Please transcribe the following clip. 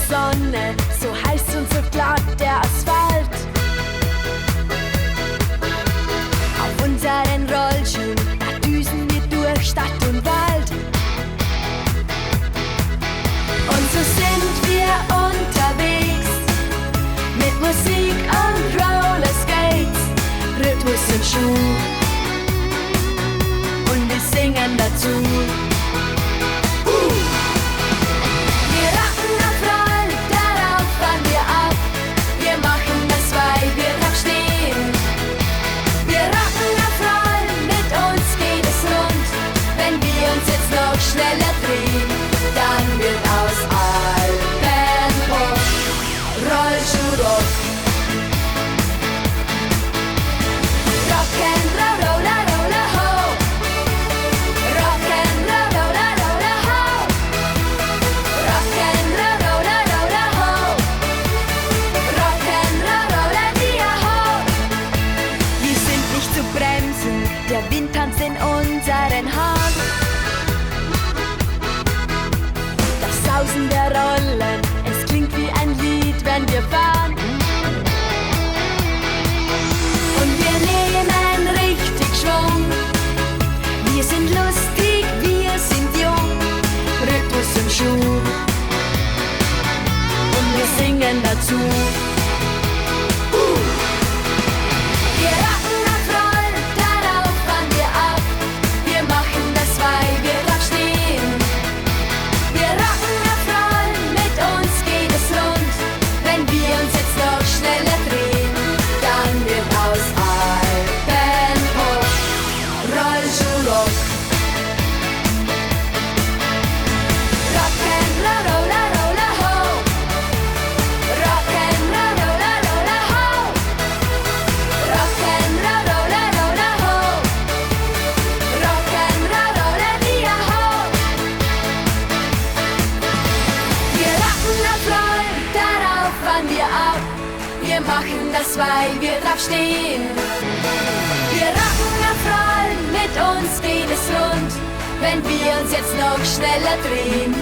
Sonne, so heiß und so glatt der Asphalt. Auf unseren Rollschuhen, da düsen wir durch Stadt und Wald. Und so sind wir unterwegs, mit Musik und Rollerskates, Rhythmus und Schuh. Und wir singen dazu. Wir rocken auf Roll, darauf fahren wir ab. Wir machen das, weil wir drauf stehen. Wir rocken auf Roll, mit uns geht es rund. Wenn wir uns jetzt noch schneller drehen, dann wird aus Alpenrock Rollschuhrock. Rock'n'Roll, Roller, Roller, ho. Rock'n'Roll, Roller, Roller, ho. Rock'n'Roll, Roller, Roller, ho. Rock'n'Roll, Roller, dia, ho. Wir sind nicht zu bremsen, der Wind tanzt in unseren Haaren. Das Sausen der Rollen, es klingt wie ein Lied, wenn wir fahren. Und wir nehmen richtig Schwung. Wir sind lustig, wir sind jung. Rhythmus im Schuh. Und wir singen dazu. Wir rocken auf Roll, darauf fahren wir ab. Wir machen das, weil wir drauf stehen. Wir rocken auf Roll, mit uns geht es rund. Wenn wir uns jetzt noch schneller drehen, dann wird aus Alpenrock Rollschuhrock. Rock'n'Roll, Roller, Roller, ho. Rock'n'Roll, Roller, Roller, ho. Rock'n'Roll, Roller, Roller, ho. Rock'n'Roll, Roller, dia, ho. Wir rocken auf Roll, darauf fahren wir ab. Wir machen das, weil wir drauf stehen. Wir rocken auf Roll, mit uns geht es rund. Wenn wir uns jetzt noch schneller drehen,